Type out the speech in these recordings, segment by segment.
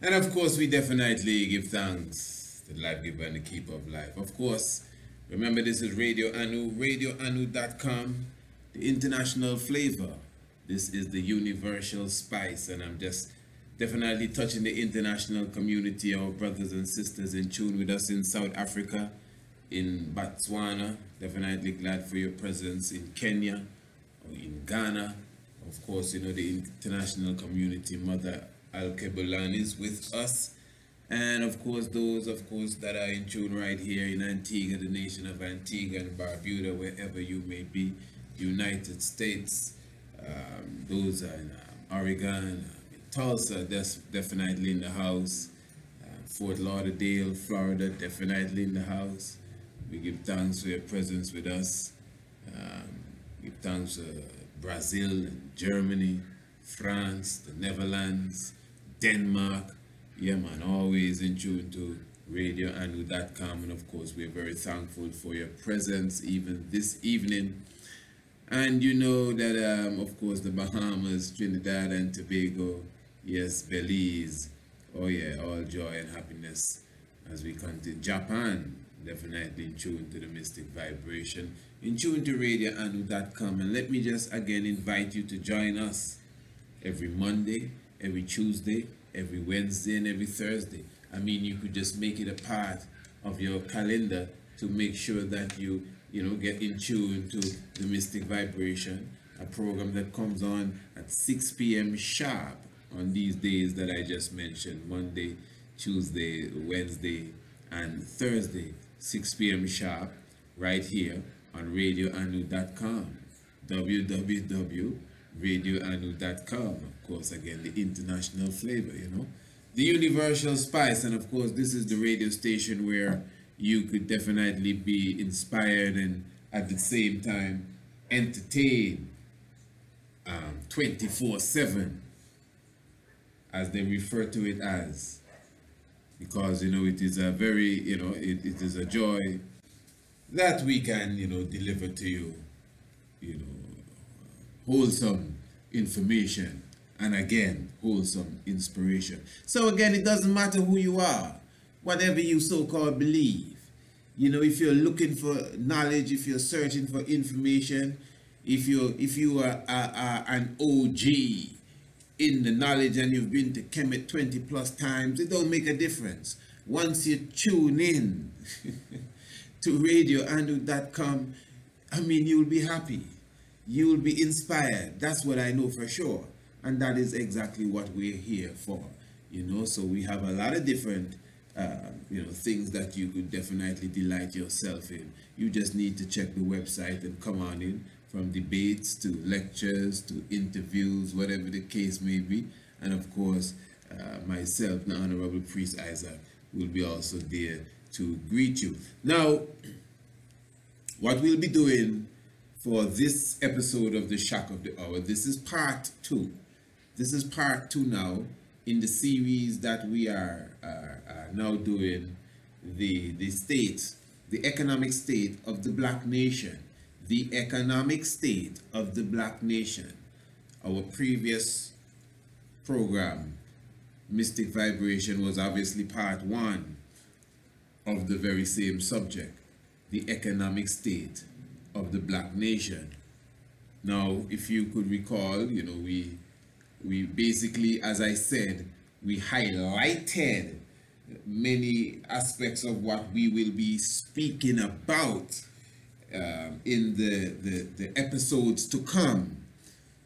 And of course, we definitely give thanks to the life giver and the keeper of life. Of course, remember this is Radio Anu, radioanu.com, the international flavor. This is the universal spice, and I'm just definitely touching the international community, our brothers and sisters in tune with us in South Africa, in Botswana. Definitely glad for your presence in Kenya or in Ghana. Of course, you know, the international community, Mother Al-Kebulan is with us. And of course, those, of course, that are in tune right here in Antigua, the nation of Antigua and Barbuda, wherever you may be, United States, those are in Oregon, Tulsa, that's definitely in the house, Fort Lauderdale, Florida, definitely in the house. We give thanks for your presence with us. Give thanks to Brazil and Germany, France, the Netherlands, Denmark. Yeah, man, always in tune to radioanu.com. And of course, we're very thankful for your presence even this evening. And you know that, of course, the Bahamas, Trinidad and Tobago, yes, Belize, oh yeah, all joy and happiness as we continue. Japan, definitely in tune to the mystic vibration, in tune to radioanu.com. And let me just again invite you to join us every Monday, every Tuesday, every Wednesday, and every Thursday. I mean, you could just make it a part of your calendar to make sure that you get in tune to the mystic vibration, a program that comes on at 6 p.m. sharp on these days that I just mentioned, Monday, Tuesday, Wednesday, and Thursday, 6 p.m. sharp, right here on radioanu.com, www.radioanu.com. Of course, again, the international flavor, the universal spice. And of course, this is the radio station where you could definitely be inspired and at the same time entertained 24/7, as they refer to it as, because it is a very it is a joy that we can deliver to you wholesome information, and again wholesome inspiration. So again, it doesn't matter who you are, whatever you so-called believe. If you're looking for knowledge, if you're searching for information, if you are an OG in the knowledge and you've been to Kemet 20 plus times, it don't make a difference. Once you tune in to radioanu.com, I mean, you'll be happy. You'll be inspired. That's what I know for sure. And that is exactly what we're here for. So we have a lot of different things that you could definitely delight yourself in. You just need to check the website and come on in, from debates to lectures to interviews, whatever the case may be. And of course, myself, the Honorable Priest Isaac, will be also there to greet you. Now, what we'll be doing for this episode of the Shock of the Hour, this is part 2. This is part 2 now in the series that we are now doing, the economic state of the Black nation. The economic state of the Black nation. Our previous program, Mystic Vibration, was obviously part 1 of the very same subject, the economic state of the Black nation. Now, if you could recall, we basically, as I said, we highlighted many aspects of what we will be speaking about in the episodes to come.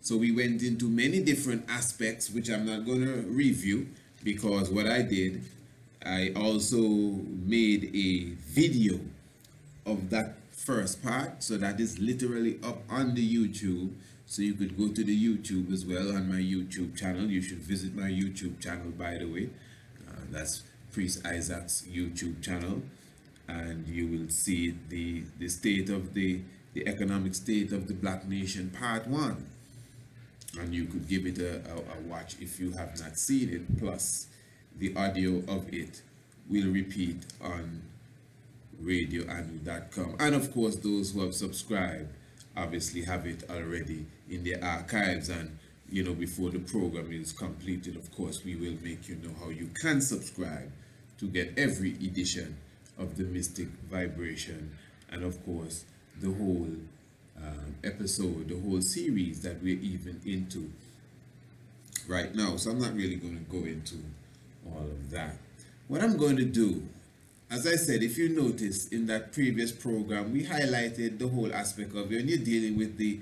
So we went into many different aspects, which I'm not going to review, because what I did, I also made a video of that first part, so that is literally up on the YouTube. So you could go to the YouTube as well, on my YouTube channel. You should visit my YouTube channel, by the way. That's Priest Isaac's YouTube channel, and you will see the state of the economic state of the Black nation, part 1, and you could give it a watch if you have not seen it. Plus the audio of it will repeat on radioanu.com, and of course those who have subscribed obviously have it already in their archives. And before the program is completed, of course, we will make you know how you can subscribe to get every edition of the Mystic Vibration, and of course, the whole episode, the whole series that we're even into right now. So I'm not really going to go into all of that. What I'm going to do, as I said, if you notice in that previous program, we highlighted the whole aspect of when you're dealing with the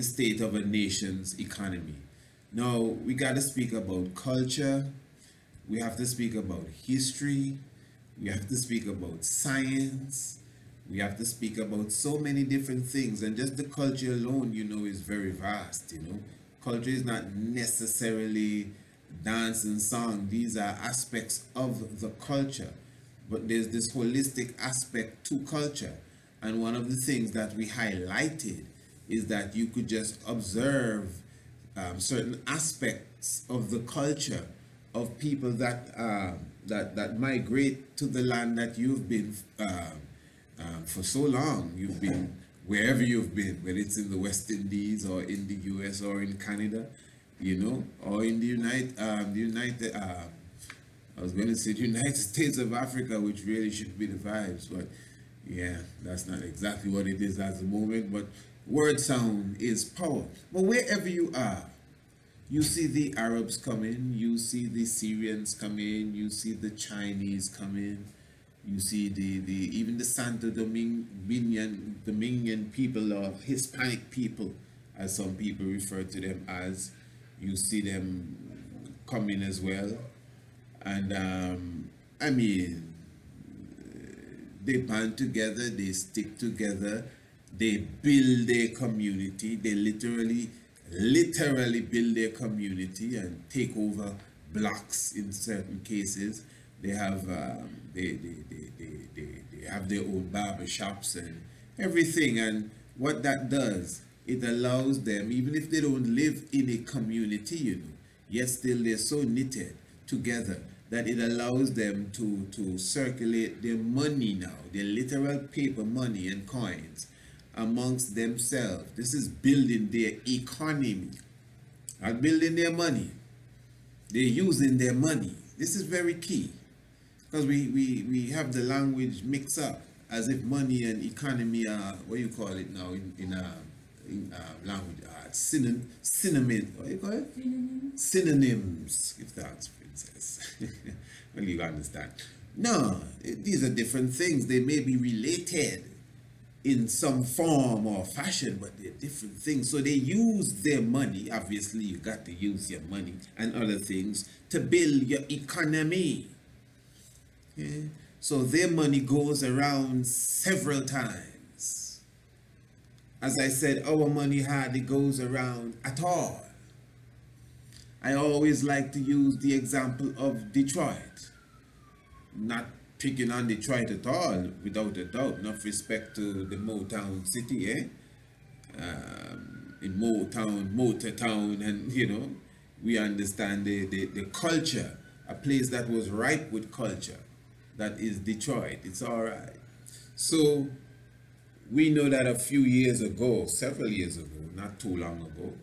state of a nation's economy. Now, we got to speak about culture, we have to speak about history, we have to speak about science, we have to speak about so many different things, and just the culture alone, is very vast, Culture is not necessarily dance and song. These are aspects of the culture. But there's this holistic aspect to culture. And one of the things that we highlighted is that you could just observe certain aspects of the culture of people that migrate to the land that you've been for so long. You've been wherever you've been, whether it's in the West Indies or in the US or in Canada, or in the United, I was going to say the United States of Africa, which really should be the vibes, but yeah, that's not exactly what it is at the moment, but word sound is power. But wherever you are, you see the Arabs come in, you see the Syrians come in, you see the Chinese come in, you see even the Santo Dominican people or Hispanic people, as some people refer to them as. You see them come in as well. And I mean, they band together, they stick together, they build their community, they literally build their community and take over blocks in certain cases. They have they have their own barber shops and everything, and what that does, it allows them, even if they don't live in a community, yet still they're so knitted together that it allows them to circulate their money now, their literal paper money and coins amongst themselves. This is building their economy, not building their money. They're using their money. This is very key, because we have the language mixed up as if money and economy are, what do you call it now in language synonym, what do you call it? Synonyms. If that's princess. Well, you understand. No, these are different things. They may be related in some form or fashion, but they're different things. So they use their money. Obviously, you got to use your money and other things to build your economy. Okay? So their money goes around several times. As I said, our money hardly goes around at all. I always like to use the example of Detroit. Not picking on Detroit at all, without a doubt. Enough respect to the Motown city, in Motortown, and we understand the culture, a place that was ripe with culture. That is Detroit. It's all right. So we know that a few years ago, several years ago, not too long ago,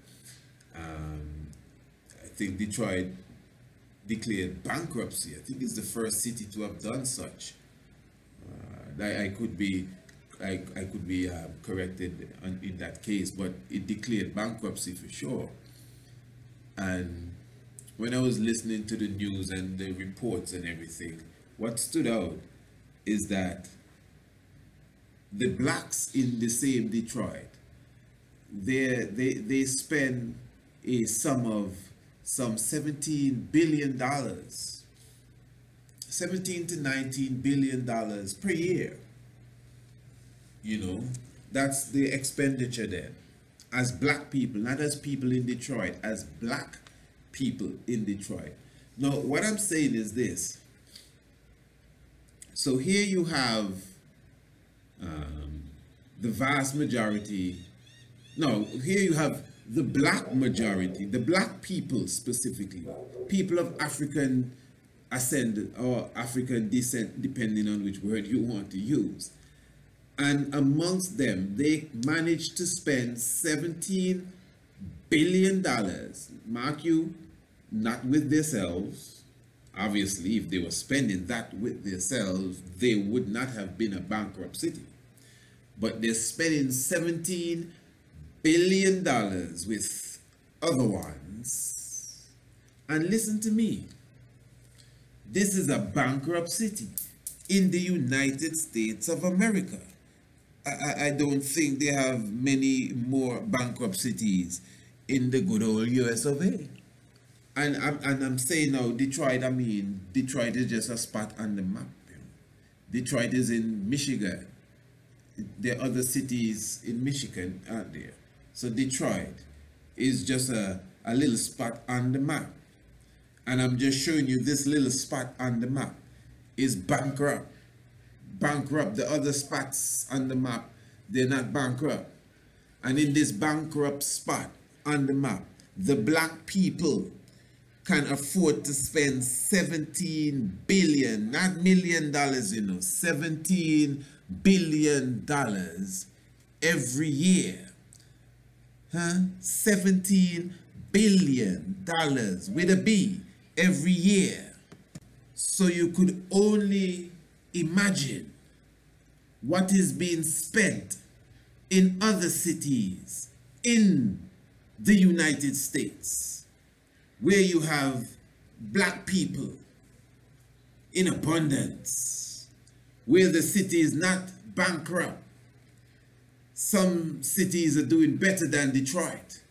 I think Detroit declared bankruptcy. I think it's the first city to have done such. I could be corrected in that case, but it declared bankruptcy for sure. And when I was listening to the news and the reports and everything, what stood out is that the blacks in the same Detroit, they spend a sum of some $17 billion, $17 to $19 billion per year. That's the expenditure then, as black people, not as people in Detroit, as black people in Detroit. Now, what I'm saying is this. So here you have the vast majority. No, here you have the black majority, the black people specifically, people of African ascent or African descent, depending on which word you want to use. And amongst them, they managed to spend $17 billion. Mark you, not with themselves. Obviously, if they were spending that with themselves, they would not have been a bankrupt city. But they're spending $17 billion with other ones. And listen to me. This is a bankrupt city in the United States of America. I don't think they have many more bankrupt cities in the good old US of A. And I'm saying now, Detroit, I mean, Detroit is just a spot on the map. You know. Detroit is in Michigan. There are other cities in Michigan, aren't there? So Detroit is just a little spot on the map. And I'm just showing you this little spot on the map is bankrupt. Bankrupt. The other spots on the map, they're not bankrupt. And in this bankrupt spot on the map, the black people can afford to spend $17 billion, not $1 million, you know, $17 billion every year. Huh? $17 billion with a B every year. So you could only imagine what is being spent in other cities in the United States, where you have black people in abundance, where the city is not bankrupt. Some cities are doing better than Detroit.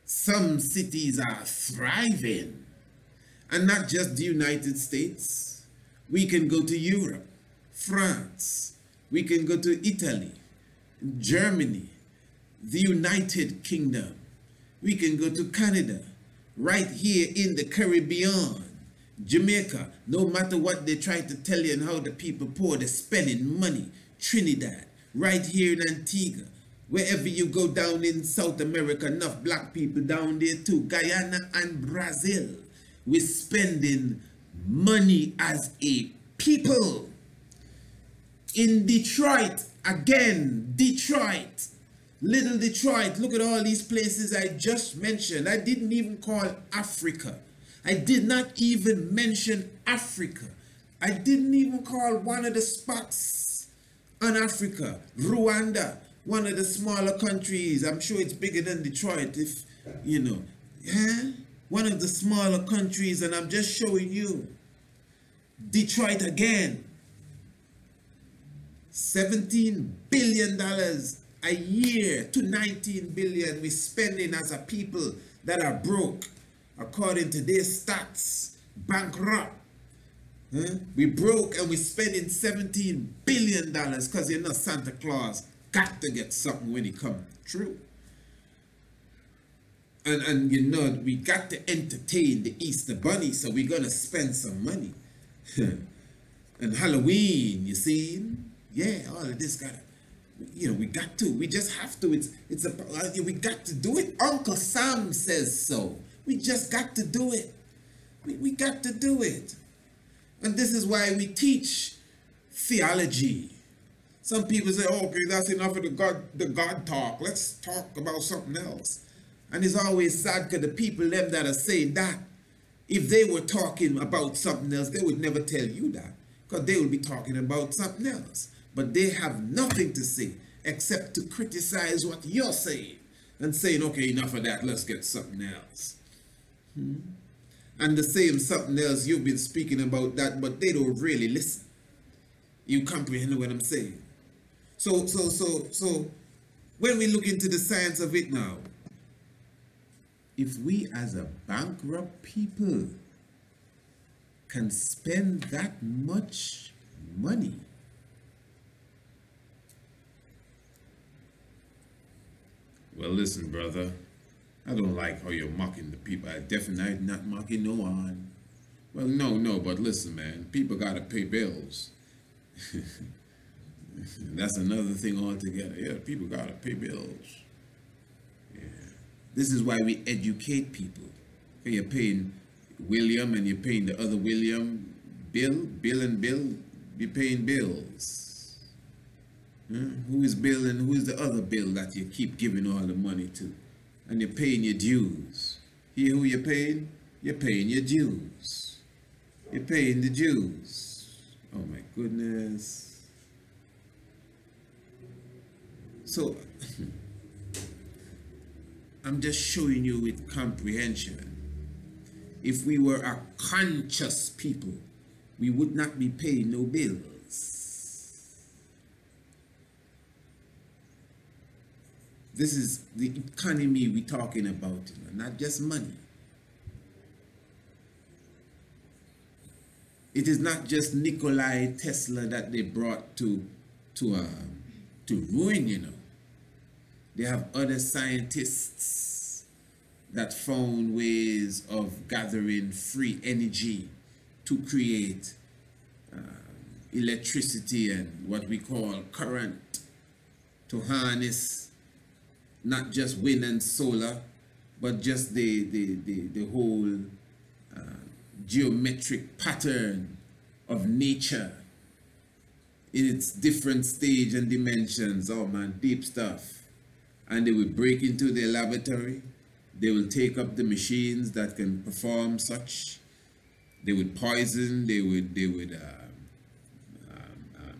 Some cities are thriving. And not just the United States. We can go to Europe, France. We can go to Italy, Germany, the United Kingdom. We can go to Canada, right here in the Caribbean, Jamaica. No matter what they try to tell you and how the people poor, they're spending money. Trinidad, right here in Antigua. Wherever you go down in South America, enough black people down there too. Guyana and Brazil. We're spending money as a people. In Detroit, again, Detroit, little Detroit, look at all these places I just mentioned. I didn't even call Africa. I did not even mention Africa. I didn't even call one of the spots on Africa, Rwanda, one of the smaller countries. I'm sure it's bigger than Detroit, if, you know, yeah? One of the smaller countries, and I'm just showing you. Detroit again. $17 billion a year to $19 billion we're spending as a people that are broke, according to their stats, bankrupt. Huh? We broke and we're spending $17 billion because you know Santa Claus got to get something when he comes true. And you know, we got to entertain the Easter Bunny, so we're going to spend some money. And Halloween, you see? Yeah, all of this got to, you know, we got to. We just have to. We got to do it. Uncle Sam says so. We just got to do it. We got to do it. And this is why we teach theology. Some people say, oh, okay, that's enough of the God talk. Let's talk about something else. And it's always sad because the people them that are saying that, if they were talking about something else, they would never tell you that, because they would be talking about something else. But they have nothing to say except to criticize what you're saying and saying, okay, enough of that, let's get something else. And the same something else, you've been speaking about that, but they don't really listen. You comprehend what I'm saying? So when we look into the science of it now, if we as a bankrupt people can spend that much money, well, listen, brother, I don't like how you're mocking the people. I definitely not mocking no one. Well, no, but listen, man, people gotta pay bills. That's another thing altogether. Yeah, people gotta pay bills. Yeah. This is why we educate people. Okay, you're paying William and you're paying the other William, Bill and Bill, you're paying bills. Who is Bill and who is the other Bill that you keep giving all the money to? and you're paying your dues. Hear who you're paying? You're paying your dues. You're paying the dues. Oh my goodness. So, I'm just showing you with comprehension. If we were a conscious people, we would not be paying no bills. This is the economy we're talking about, not just money. It is not just Nikola Tesla that they brought to ruin, you know. They have other scientists that found ways of gathering free energy to create electricity and what we call current, to harness not just wind and solar, but just the whole geometric pattern of nature in its different stage and dimensions. Oh man, deep stuff. And they would break into their laboratory. They will take up the machines that can perform such. They would poison, they would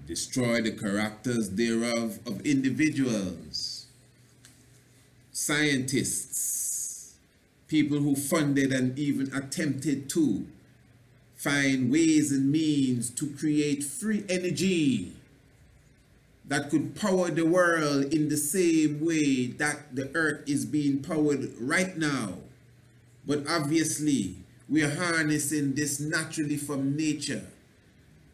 destroy the characters thereof of individuals. Scientists, people who funded and even attempted to find ways and means to create free energy that could power the world in the same way that the earth is being powered right now. But obviously, we are harnessing this naturally from nature,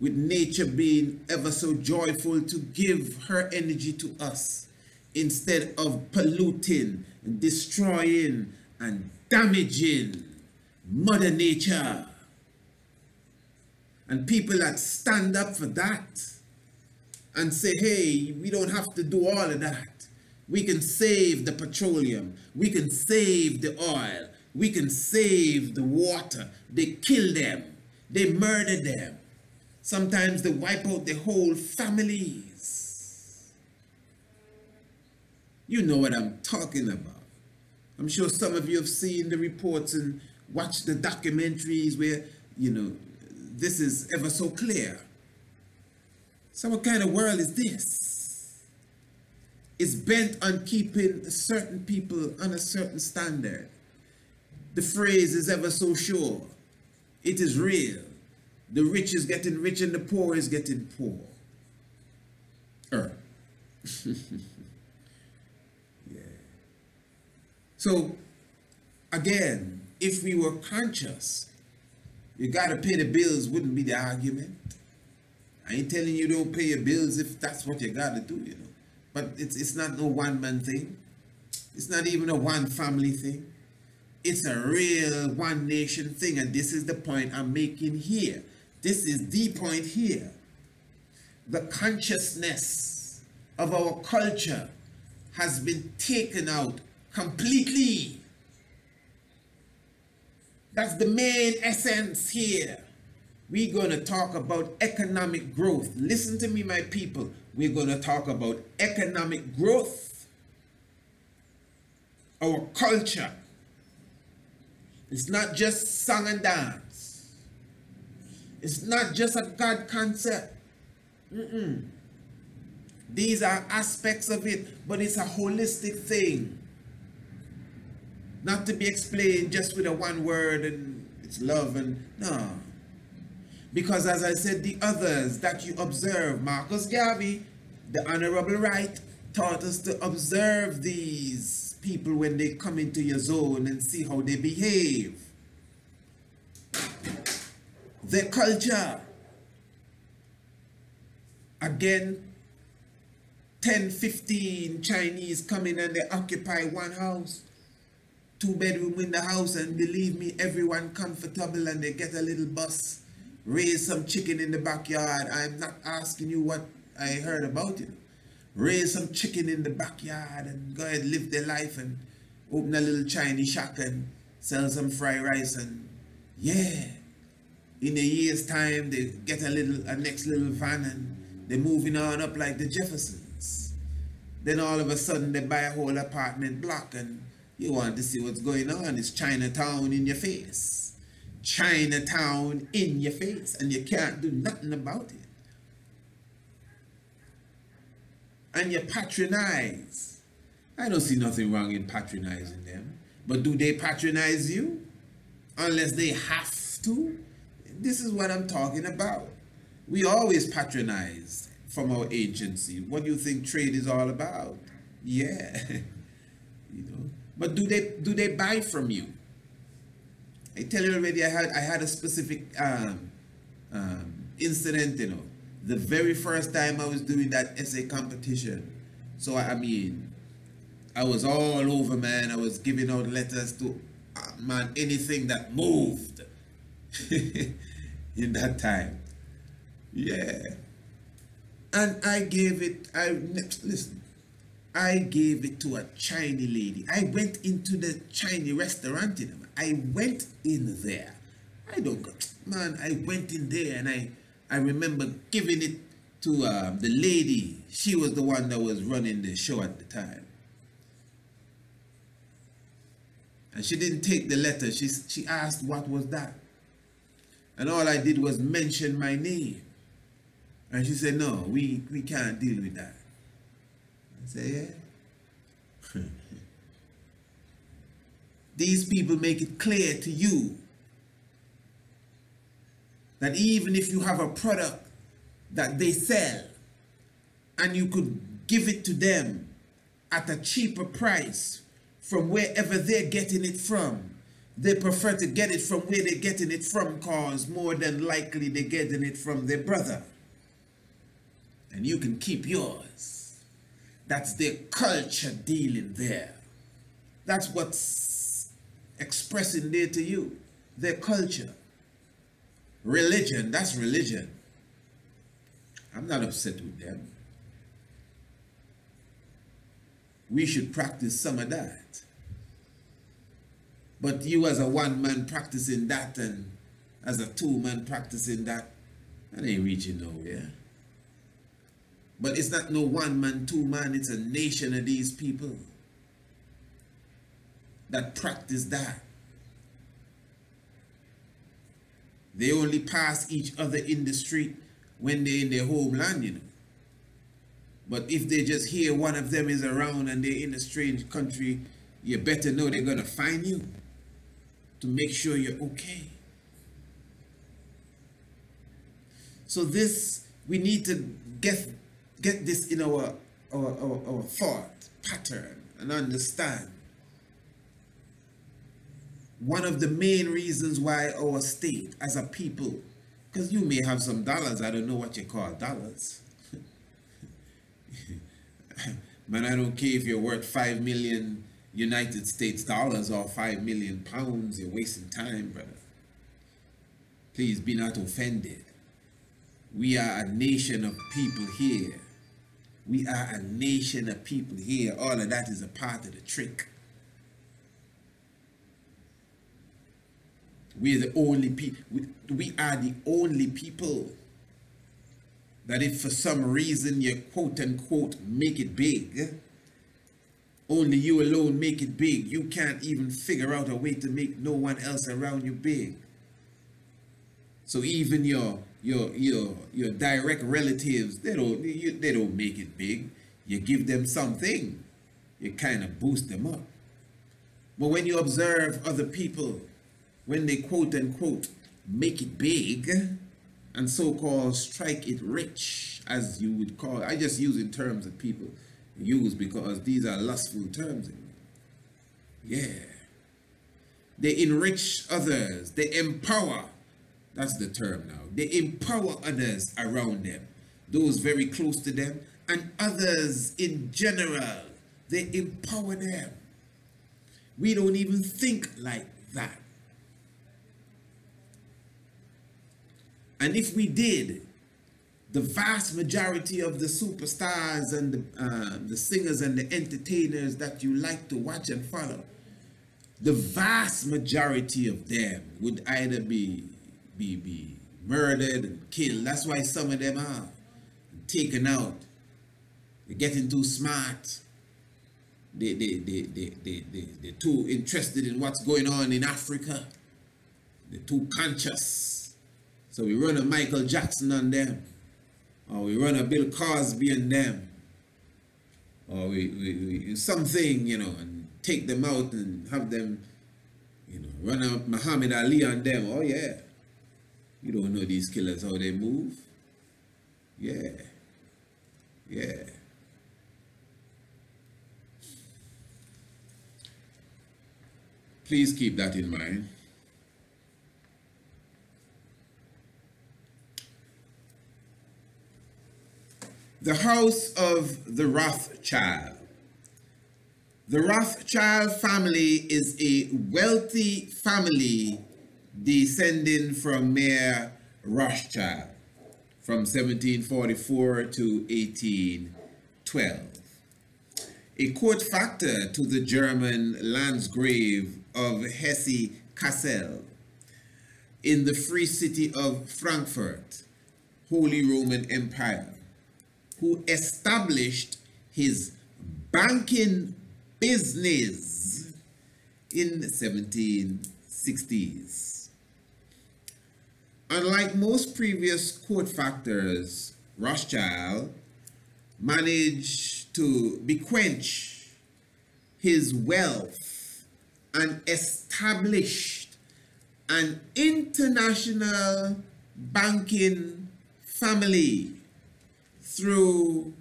with nature being ever so joyful to give her energy to us instead of polluting and destroying and damaging Mother Nature. And people that stand up for that and say, hey, we don't have to do all of that. We can save the petroleum. We can save the oil. We can save the water. They kill them. They murder them. Sometimes they wipe out their whole families. You know what I'm talking about. I'm sure some of you have seen the reports and watched the documentaries where, you know, this is ever so clear. So what kind of world is this? It's bent on keeping certain people on a certain standard. The phrase is ever so sure. It is real. The rich is getting rich and the poor is getting poor. Yeah. So, again, if we were conscious, you gotta pay the bills wouldn't be the argument. I ain't telling you don't pay your bills if that's what you gotta do, you know. But it's not no one-man thing. It's not even a one-family thing. It's a real one-nation thing, and this is the point I'm making here. This is the point here. The consciousness of our culture has been taken out completely. That's the main essence here. We're going to talk about economic growth. Listen to me, my people. We're going to talk about economic growth. Our culture. It's not just song and dance. It's not just a God concept. These are aspects of it, but it's a holistic thing. Not to be explained just with a one word and it's love and no. Because as I said, the others that you observe, Marcus Garvey, the Honorable Wright, taught us to observe these people when they come into your zone and see how they behave. Their culture. Again, 10, 15 Chinese come in and they occupy one house. 2-bedroom in the house, and believe me, everyone comfortable and they get a little bus. Raise some chicken in the backyard. I'm not asking you what I heard about it. Raise some chicken in the backyard and go ahead live their life and open a little Chinese shack and sell some fried rice, and yeah, in a year's time they get a next little van and they're moving on up like the Jeffersons. Then all of a sudden they buy a whole apartment block and You want to see what's going on. It's Chinatown in your face. Chinatown in your face, and you can't do nothing about it. And you patronize. I don't see nothing wrong in patronizing them. But do they patronize you? Unless they have to? This is what I'm talking about. We always patronize from our agency. What do you think trade is all about? Yeah. You know. But do they buy from you? I tell you already, I had a specific incident, you know. The very first time I was doing that essay competition. So I mean, I was all over, man. I was giving out letters to man, anything that moved in that time. Yeah. And I gave it, listen, I gave it to a Chinese lady. I went into the Chinese restaurant, you know. I went in there. I went in there, and I remember giving it to the lady. She was the one that was running the show at the time. And she didn't take the letter. She asked what was that. And all I did was mention my name. And she said, no, we can't deal with that. I said, yeah. These people make it clear to you that even if you have a product that they sell and you could give it to them at a cheaper price from wherever they're getting it from, they prefer to get it from where they're getting it from, cause more than likely they're getting it from their brother. And you can keep yours. That's their culture dealing there. That's what's expressing there to you. Their culture. Religion, that's religion. I'm not upset with them. We should practice some of that. But you as a one-man practicing that and as a two-man practicing that ain't reaching nowhere. But it's not no one-man, two-man, it's a nation of these people that practice that. They only pass each other in the street when they're in their homeland, you know. But if they just hear one of them is around and they're in a strange country, you better know they're going to find you to make sure you're okay. So this, we need to get this in our thought pattern and understand. One of the main reasons why our state as a people, because you may have some dollars, I don't know what you call dollars. Man, I don't care if you're worth 5 million United States dollars or 5 million pounds, you're wasting time, brother. Please be not offended. We are a nation of people here. We are a nation of people here. All of that is a part of the trick. We are the only people. We are the only people that if for some reason you quote unquote make it big, only you alone make it big. You can't even figure out a way to make no one else around you big. So even your direct relatives, they don't make it big. You give them something, you kind of boost them up. But when you observe other people, when they quote unquote make it big and so-called strike it rich, as you would call it, I just use in terms that people use because these are lustful terms. Yeah. They enrich others, they empower. That's the term now. They empower others around them, those very close to them, and others in general. They empower them. We don't even think like that. And if we did, the vast majority of the superstars and the singers and the entertainers that you like to watch and follow, the vast majority of them would either be murdered and killed. That's why some of them are taken out. They're getting too smart. they're too interested in what's going on in Africa. They're too conscious. So we run a Michael Jackson on them. Or we run a Bill Cosby on them. Or we something, you know, and take them out and have them, you know, run a Muhammad Ali on them. Oh yeah. You don't know these killers, how they move. Yeah. Yeah. Please keep that in mind. The House of the Rothschild. The Rothschild family is a wealthy family descending from Mayer Rothschild from 1744 to 1812. A court factor to the German Landgraves of Hesse-Kassel in the free city of Frankfurt, Holy Roman Empire, who established his banking business in the 1760s. Unlike most previous court factors, Rothschild managed to bequeath his wealth and established an international banking family through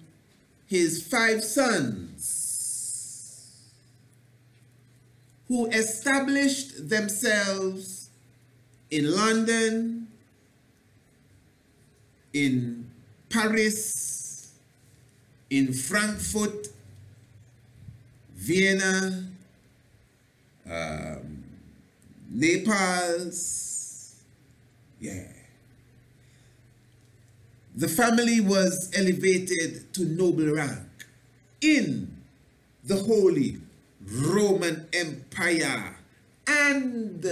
his 5 sons, who established themselves in London, in Paris, in Frankfurt, Vienna, Naples. Yeah. The family was elevated to noble rank in the Holy Roman Empire and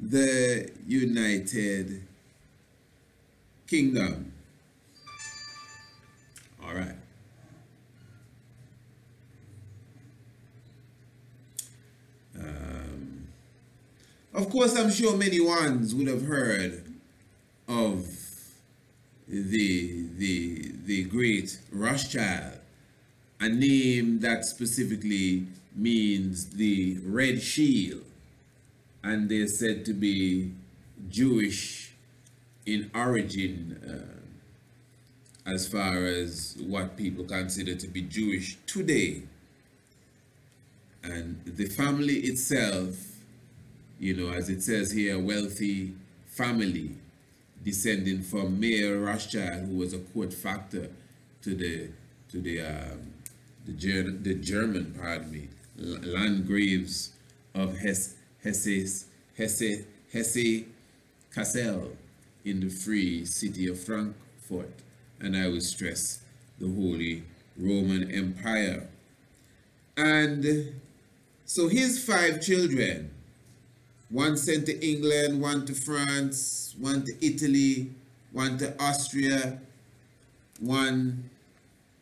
the United Kingdom. All right. Of course, I'm sure many ones would have heard of the great Rothschild, a name that specifically means the red shield, and they're said to be Jewish in origin, as far as what people consider to be Jewish today. And the family itself, you know, as it says here, wealthy family descending from Mayer Rothschild, who was a court factor to the German, pardon me, Landgraves of Hesse-Kassel in the free city of Frankfurt, and I will stress the Holy Roman Empire. And so his 5 children, one sent to England, one to France, one to Italy, one to Austria, one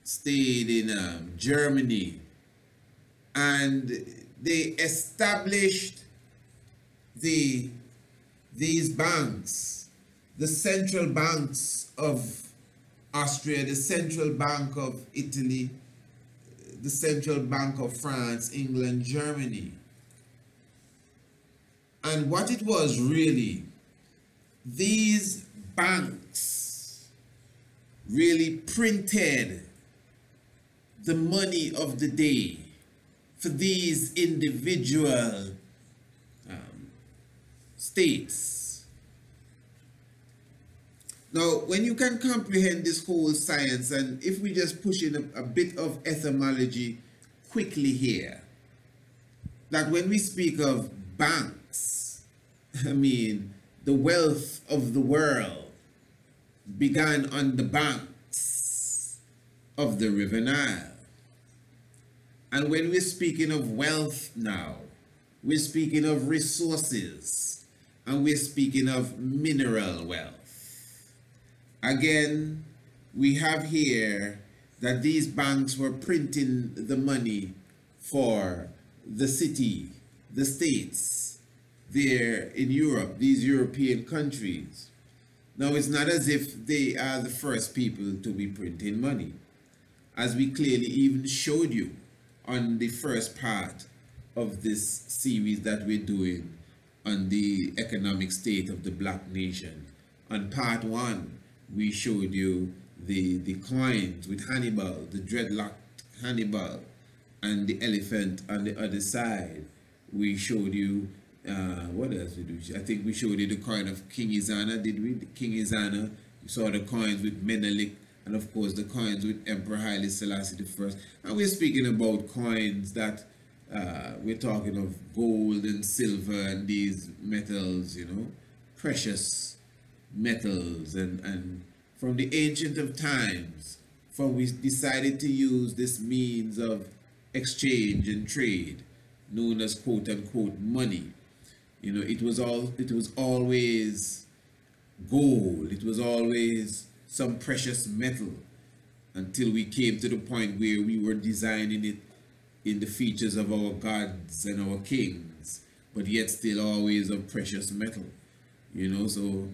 stayed in Germany, and they established these banks, the central banks of Austria, the central bank of Italy, the central bank of France, England, Germany. And what it was really, these banks really printed the money of the day for these individual states. Now, when you can comprehend this whole science, and if we just push in a bit of etymology quickly here, that when we speak of banks, I mean, the wealth of the world began on the banks of the River Nile. And when we're speaking of wealth now, we're speaking of resources, and we're speaking of mineral wealth. Again, we have here that these banks were printing the money for the city, the states, there in Europe, these European countries. Now, it's not as if they are the first people to be printing money, as we clearly even showed you on the first part of this series that we're doing on the economic state of the black nation. On part one, we showed you the coins with Hannibal, the dreadlocked Hannibal, and the elephant on the other side. We showed you, what else did we do? I think we showed you the coin of King Izana, did we? The King Izana. You saw the coins with Menelik, and of course the coins with Emperor Haile Selassie I. And we're speaking about coins that we're talking of gold and silver and these metals, you know, precious metals, and from the ancient of times, from we decided to use this means of exchange and trade, known as quote unquote money. You know, it was always gold, it was always some precious metal, until we came to the point where we were designing it in the features of our gods and our kings, but yet still always of precious metal. You know, so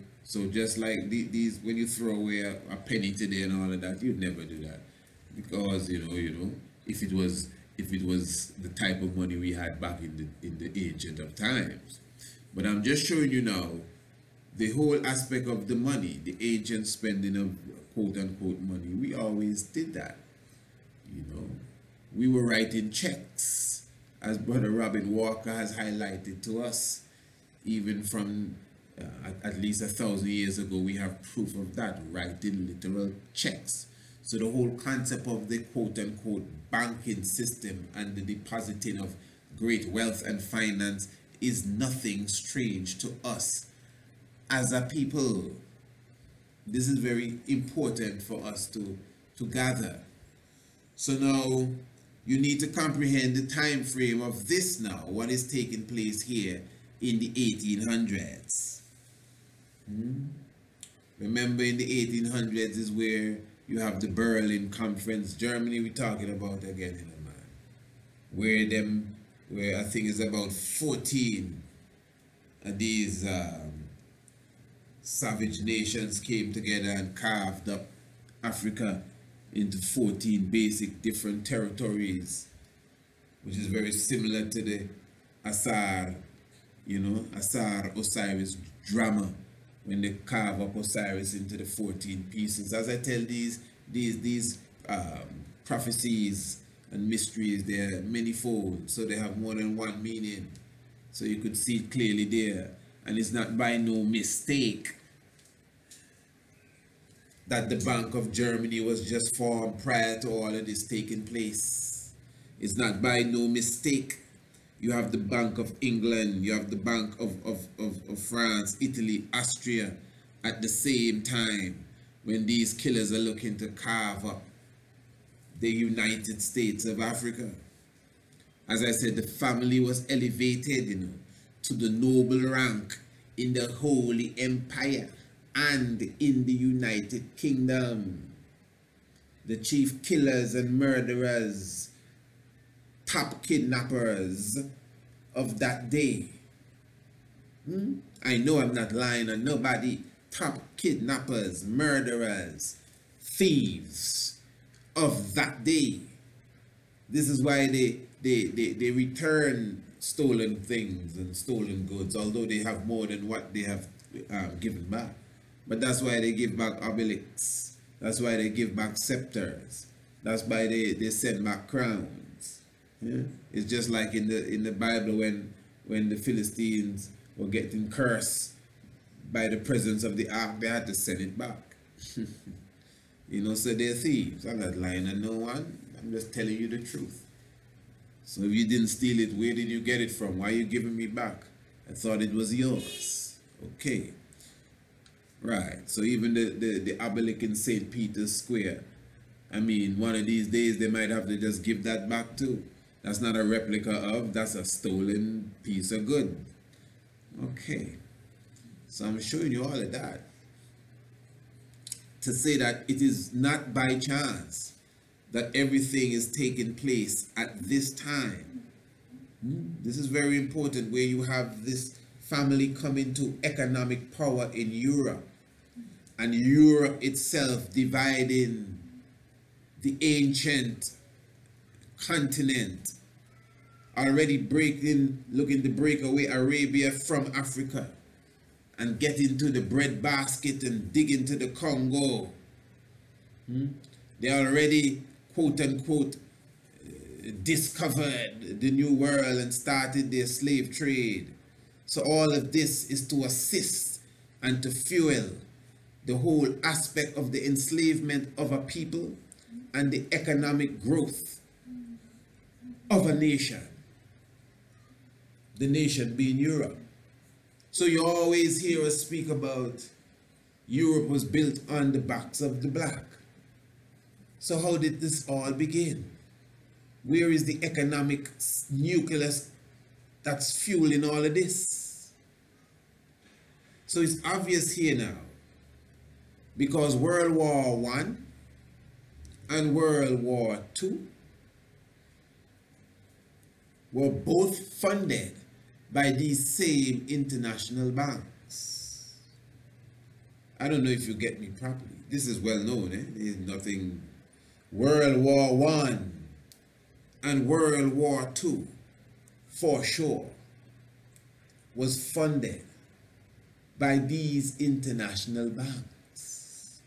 just like these, when you throw away a penny today and all of that, you'd never do that, because you know, if it was the type of money we had back in the ancient of times. But I'm just showing you now the whole aspect of the money, the ancient spending of quote unquote money. We always did that. You know, we were writing checks, as Brother Robin Walker has highlighted to us, even from at least 1,000 years ago. We have proof of that, writing literal checks. So the whole concept of the quote unquote banking system and the depositing of great wealth and finance is nothing strange to us as a people. This is very important for us to gather. So now you need to comprehend the time frame of this now, what is taking place here in the 1800s. Remember, in the 1800s is where you have the Berlin Conference. Germany we're talking about again, you know, man. Where I think it's about 14 of these savage nations came together and carved up Africa into 14 basic different territories, which is very similar to the Asar, you know, Asar Osiris drama, when they carve up Osiris into the 14 pieces. As I tell these prophecies and mysteries, they're manifold, so they have more than one meaning. So you could see it clearly there. And it's not by no mistake that the Bank of Germany was just formed prior to all of this taking place. It's not by no mistake. You have the Bank of England, you have the Bank of France, Italy, Austria at the same time, when these killers are looking to carve up the United States of Africa. As I said, the family was elevated, you know, to the noble rank in the Holy Empire and in the United Kingdom. The chief killers and murderers, top kidnappers of that day. I know I'm not lying on nobody. Top kidnappers, murderers, thieves of that day. This is why they return stolen things and stolen goods, although they have more than what they have given back. But that's why they give back obelisks. That's why they give back scepters. That's why they send back crowns. Yeah? It's just like in the Bible when the Philistines were getting cursed by the presence of the ark, they had to send it back. You know, so they're thieves. I'm not lying on no one. I'm just telling you the truth. So if you didn't steal it, where did you get it from? Why are you giving me back? I thought it was yours. Okay. Right. So even the obelisk in St. Peter's Square, I mean, one of these days they might have to just give that back too. That's not a replica of, that's a stolen piece of good. Okay. So I'm showing you all of that to say that it is not by chance that everything is taking place at this time. This is very important, where you have this family coming to economic power in Europe, and Europe itself dividing the ancient continent, already looking to break away Arabia from Africa and get into the breadbasket and dig into the Congo. They already, quote unquote, discovered the new world and started their slave trade. So all of this is to assist and to fuel the whole aspect of the enslavement of a people and the economic growth of a nation. The nation being Europe. So you always hear us speak about Europe was built on the backs of the black. So how did this all begin? Where is the economic nucleus that's fueling all of this? So it's obvious here now, because World War I and World War II were both funded by these same international banks. I don't know if you get me properly. This is well known, There's nothing. World War I and World War II, for sure, was funded by these international banks.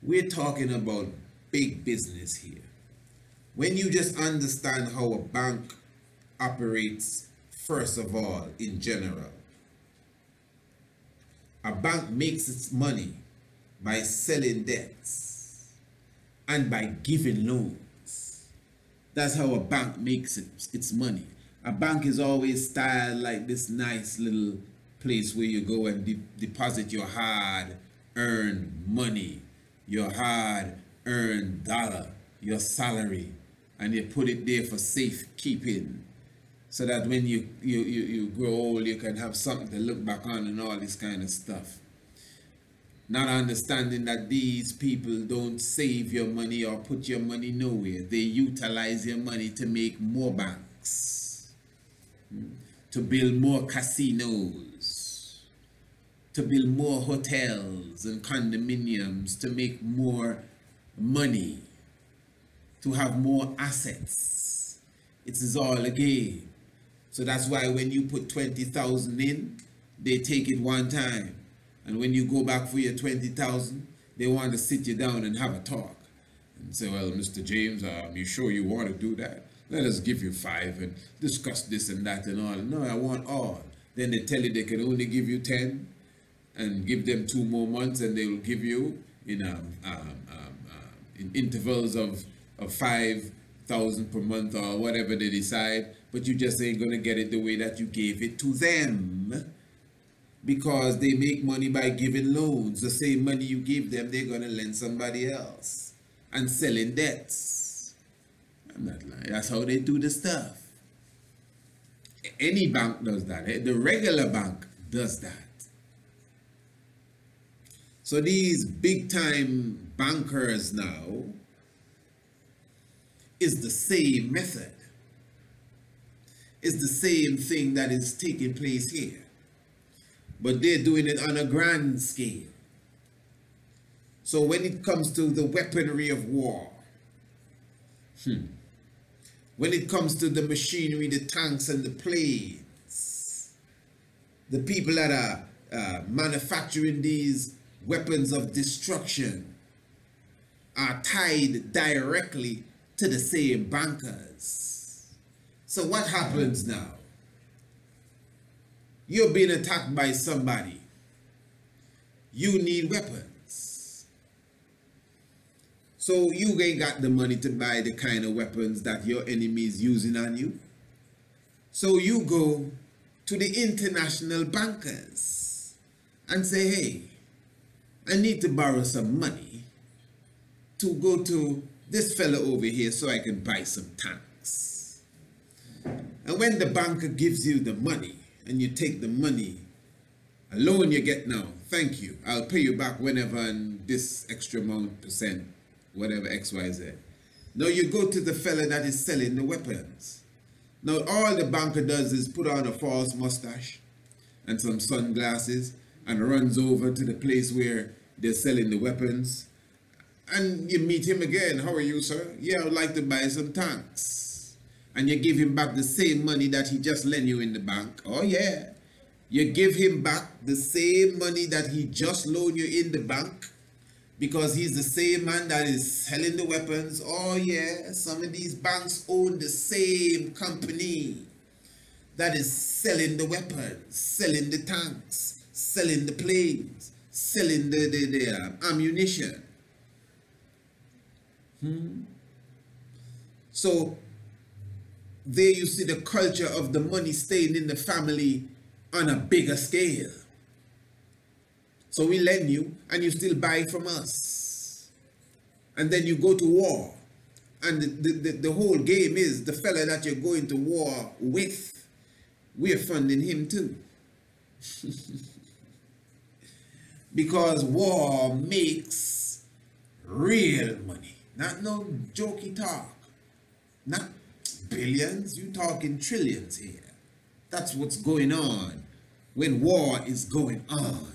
We're talking about big business here. When you just understand how a bank operates, first of all, in general, a bank makes its money by selling debts and by giving loans. That's how a bank makes its money. A bank is always styled like this nice little place where you go and deposit your hard-earned money, your hard-earned dollar, your salary, and you put it there for safekeeping, so that when you grow old, you can have something to look back on and all this kind of stuff. Not understanding that these people don't save your money or put your money nowhere. They utilize your money to make more banks, to build more casinos, to build more hotels and condominiums, to make more money, to have more assets. It is all a game. So that's why when you put 20,000 in, they take it one time. And when you go back for your 20,000, they want to sit you down and have a talk. And say, well, Mr. James, you sure you want to do that? Let us give you 5 and discuss this and that and all. No, I want all. Then they tell you they can only give you 10 and give them 2 more months, and they will give you in intervals of 5,000 per month or whatever they decide, but you just ain't going to get it the way that you gave it to them, because they make money by giving loans. The same money you give them, they're going to lend somebody else and selling debts. I'm not lying. That's how they do the stuff. Any bank does that. The regular bank does that. So these big-time bankers now is the same method. It's the same thing that is taking place here. But they're doing it on a grand scale. So when it comes to the weaponry of war, when it comes to the machinery, the tanks and the planes, the people that are manufacturing these weapons of destruction are tied directly to the same bankers. So what happens now? You're being attacked by somebody. You need weapons. So you ain't got the money to buy the kind of weapons that your enemy is using on you. So you go to the international bankers and say, hey, I need to borrow some money to go to this fella over here so I can buy some tanks. And when the banker gives you the money and you take the money, a loan you get now, thank you, I'll pay you back whenever, and this extra amount percent, whatever XYZ. Now you go to the fella that is selling the weapons. Now all the banker does is put on a false mustache and some sunglasses and runs over to the place where they're selling the weapons. And you meet him again. How are you, sir? Yeah, I would like to buy some tanks. And you give him back the same money that he just lent you in the bank. Oh yeah. You give him back the same money that he just loaned you in the bank because he's the same man that is selling the weapons. Oh yeah, some of these banks own the same company that is selling the weapons, selling the tanks, selling the planes, selling the ammunition. So there you see the culture of the money staying in the family on a bigger scale. So we lend you and you still buy from us. And then you go to war. And the whole game is the fella that you're going to war with, we're funding him too. Because war makes real money. Not no jokey talk. Not billions, you talking trillions here. That's what's going on when war is going on.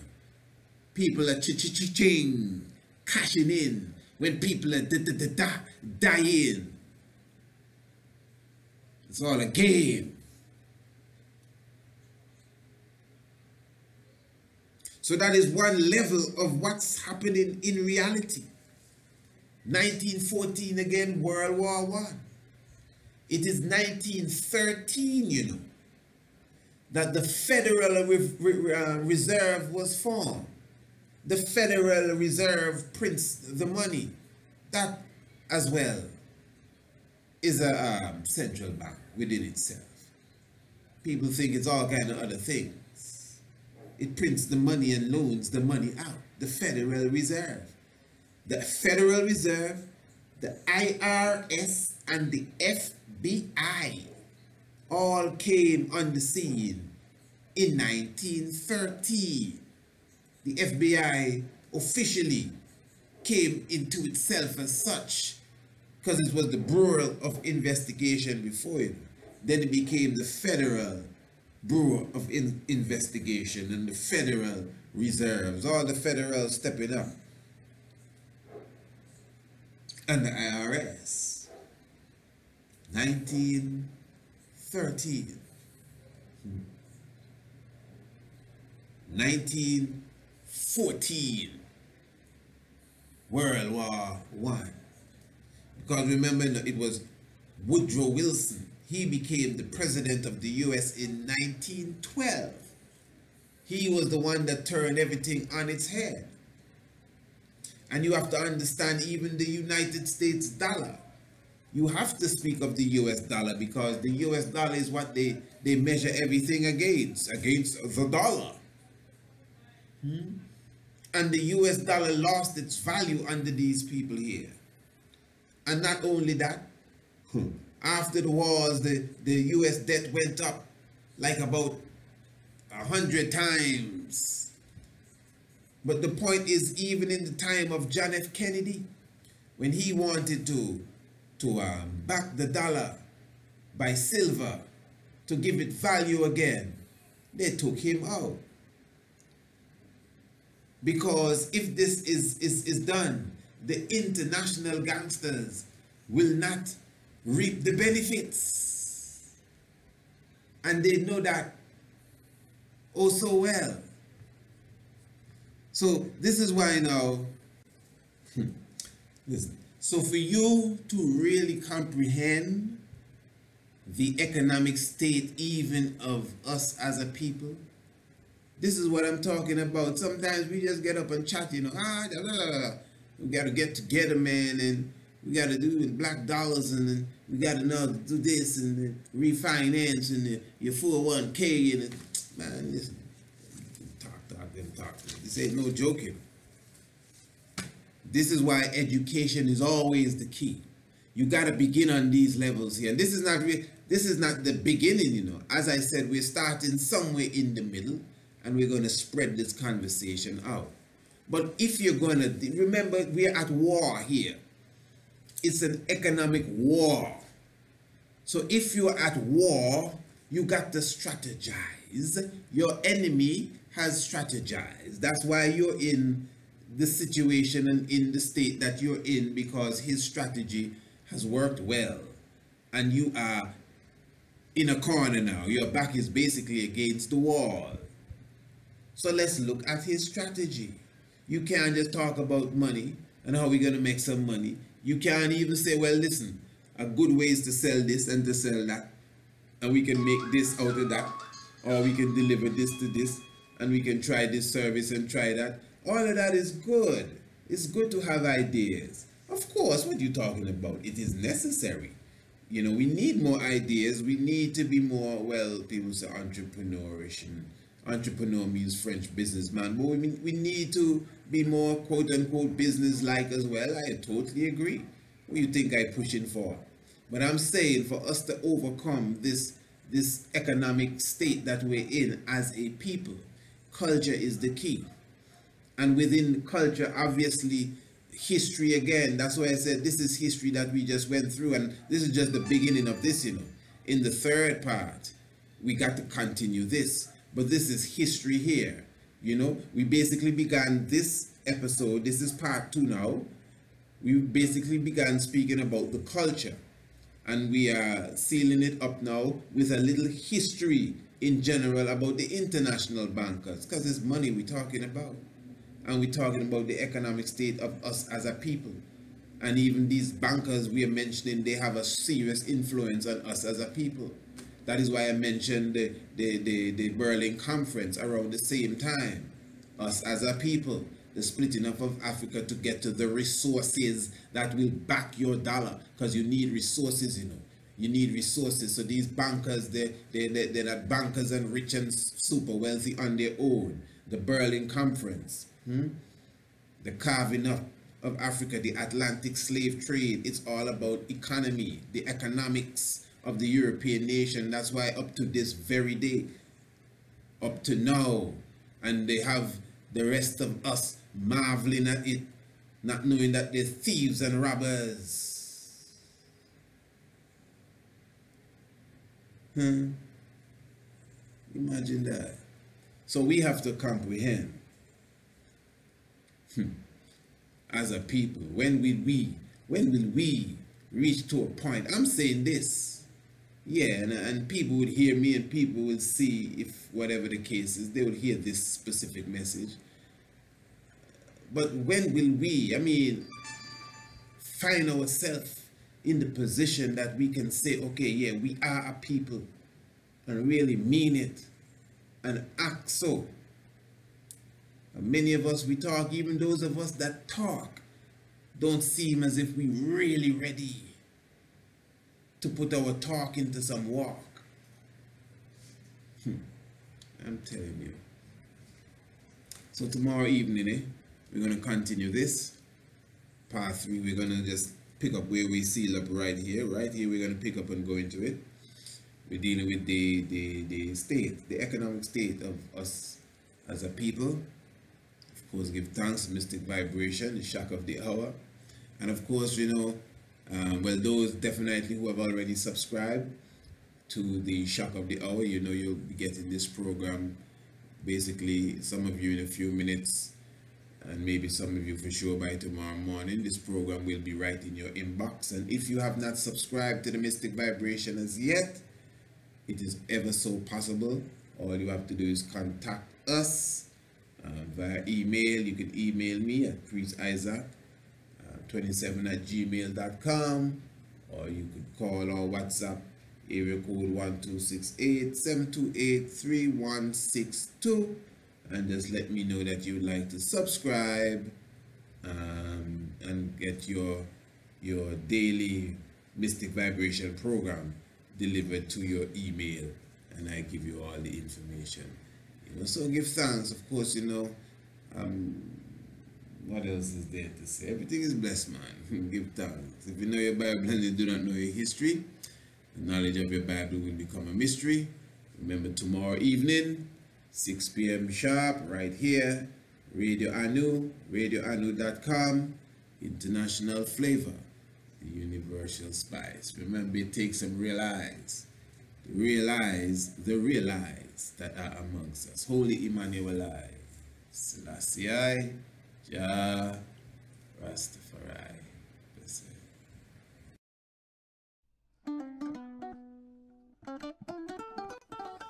People are ching, cashing in. When people are dying. It's all a game. So that is one level of what's happening in reality. 1914 again, World War I. It is 1913, you know, that the Federal Reserve was formed. The Federal Reserve prints the money. That as well is a central bank within itself. People think it's all kind of other things. It prints the money and loans the money out. The Federal Reserve. The Federal Reserve, the IRS, and the FBI all came on the scene in 1913. The FBI officially came into itself as such because it was the Bureau of Investigation before it. Then it became the Federal Bureau of Investigation and the Federal Reserves, all the federals stepping up. And the IRS. 1913. 1914. World War I. Because remember, it was Woodrow Wilson. He became the president of the US in 1912. He was the one that turned everything on its head. And you have to understand even the United States dollar. You have to speak of the US dollar because the US dollar is what they measure everything against the dollar. And the US dollar lost its value under these people here. And not only that, after the wars, the US debt went up like about 100 times. But the point is, even in the time of John F. Kennedy, when he wanted to back the dollar by silver to give it value again, they took him out. Because if this is done, the international gangsters will not reap the benefits. And they know that oh so well. So this is why now, listen, so for you to really comprehend the economic state even of us as a people, this is what I'm talking about. Sometimes we just get up and chat, you know, we got to get together, man, and we got to do it black dollars, and then we got to now do this and then refinance and your 401k and man, listen, talk. This ain't no joking. This is why education is always the key. You got to begin on these levels here. And this is not the beginning, you know. As I said, we're starting somewhere in the middle, and we're going to spread this conversation out. But if you're going to remember, we're at war here. It's an economic war. So if you're at war, you got to strategize. Your enemy has strategized. That's why you're in the situation and in the state that you're in, because his strategy has worked well. And you are in a corner now. Your back is basically against the wall. So let's look at his strategy. You can't just talk about money and how we're going to make some money. You can't even say, well, listen, a good way is to sell this and to sell that, and we can make this out of that, or we can deliver this to this, and we can try this service and try that. All of that is good. It's good to have ideas. Of course, what you're talking about, it is necessary. You know, we need more ideas. We need to be more, well, people say entrepreneurish, and entrepreneur means French businessman, but we need to be more quote-unquote business-like as well. I totally agree. What do you think I'm pushing for? But I'm saying for us to overcome this economic state that we're in as a people, culture is the key. And within culture, obviously, history again. That's why I said this is history that we just went through, and this is just the beginning of this, you know. In the third part, we got to continue this. But this is history here. You know, we basically began this episode. This is part 2 now. We basically began speaking about the culture, and we are sealing it up now with a little history in general about the international bankers, because it's money we're talking about, and we're talking about the economic state of us as a people. And even these bankers we are mentioning, they have a serious influence on us as a people. That is why I mentioned the Berlin Conference around the same time. Us as a people, the splitting up of Africa to get to the resources that will back your dollar, because you need resources, you know. You need resources. So these bankers, they're not bankers and rich and super wealthy on their own. The Berlin Conference, the carving up of Africa, the Atlantic slave trade, it's all about economy, the economics of the European nation. That's why up to this very day, up to now, and they have the rest of us marveling at it, not knowing that they're thieves and robbers. Imagine that. So we have to comprehend as a people, when will we reach to a point? I'm saying this, yeah, and people would hear me, and people will see, if whatever the case is, they will hear this specific message. But when will we, I mean, find ourselves in the position that we can say, okay, yeah, we are a people, and really mean it and act so? And many of us, we talk, even those of us that talk, don't seem as if we really ready to put our talk into some walk. I'm telling you. So tomorrow evening, we're going to continue this. Part 3, we're going to just pick up where we seal up right here. Right here, we're going to pick up and go into it. We're dealing with the state, the economic state of us as a people. Of course, give thanks to Mystic Vibration, the shock of the hour. And of course, you know, well, those definitely who have already subscribed to the shock of the hour, you know, you'll be getting this program, basically, some of you in a few minutes, and maybe some of you for sure by tomorrow morning. This program will be right in your inbox. And if you have not subscribed to the Mystic Vibration as yet, it is ever so possible. All you have to do is contact us via email. You can email me at priestisaac27@gmail.com, or you could call or WhatsApp area code 1268-728-3162, and just let me know that you would like to subscribe and get your daily Mystic Vibration program delivered to your email, and I give you all the information. You know, so give thanks, of course. You know, what else is there to say? Everything is blessed, man. Give thanks. If you know your Bible and you do not know your history, the knowledge of your Bible will become a mystery. Remember, tomorrow evening, 6 p.m. sharp, right here, Radio Anu, radioanu.com, international flavor. the universal spice. Remember, it takes some realize that are amongst us. Holy Emmanuel I, Selassie I, Jah Rastafari.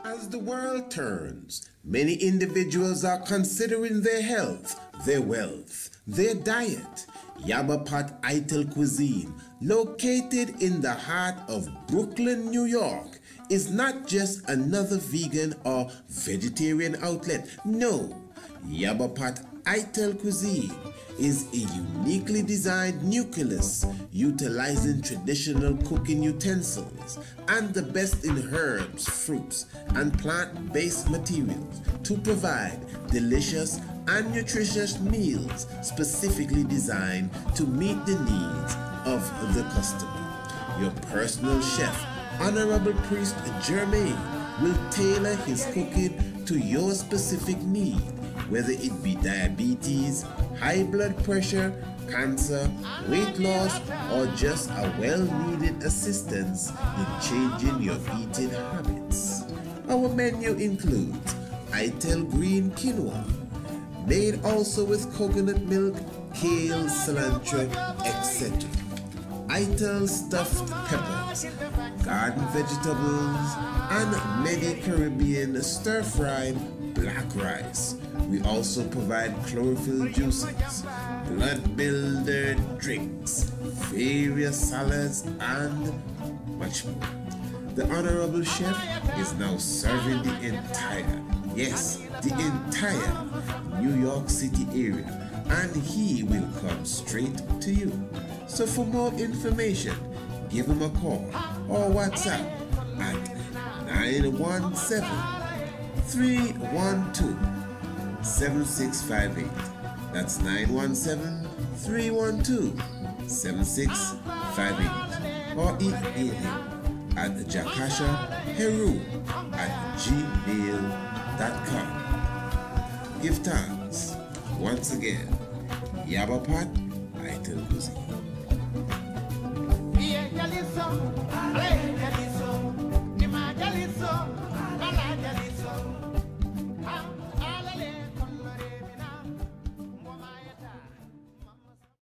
As the world turns, many individuals are considering their health, their wealth, their diet. Yabapot Ital Cuisine, located in the heart of Brooklyn, New York, is not just another vegan or vegetarian outlet. No, Yabapot Ital Cuisine is a uniquely designed nucleus utilizing traditional cooking utensils and the best in herbs, fruits, and plant-based materials to provide delicious and nutritious meals specifically designed to meet the needs of the customer. Your personal chef, Honorable Priest Germain, will tailor his cooking to your specific need, whether it be diabetes, high blood pressure, cancer, weight loss, or just a well-needed assistance in changing your eating habits. Our menu includes Ital Green Quinoa, made also with coconut milk, kale, cilantro, etc. Ital Stuffed Peppers, garden vegetables, and Mediterranean stir-fried black rice. We also provide chlorophyll juices, blood builder drinks, various salads, and much more. The Honorable Chef is now serving the entire New York City area, and he will come straight to you. So for more information, give him a call or WhatsApp at 917-312-7658. That's 917-312-7658. Or email him at jakashaheru@gmail.com. Give thanks once again. Yabapot Ital Cuisine.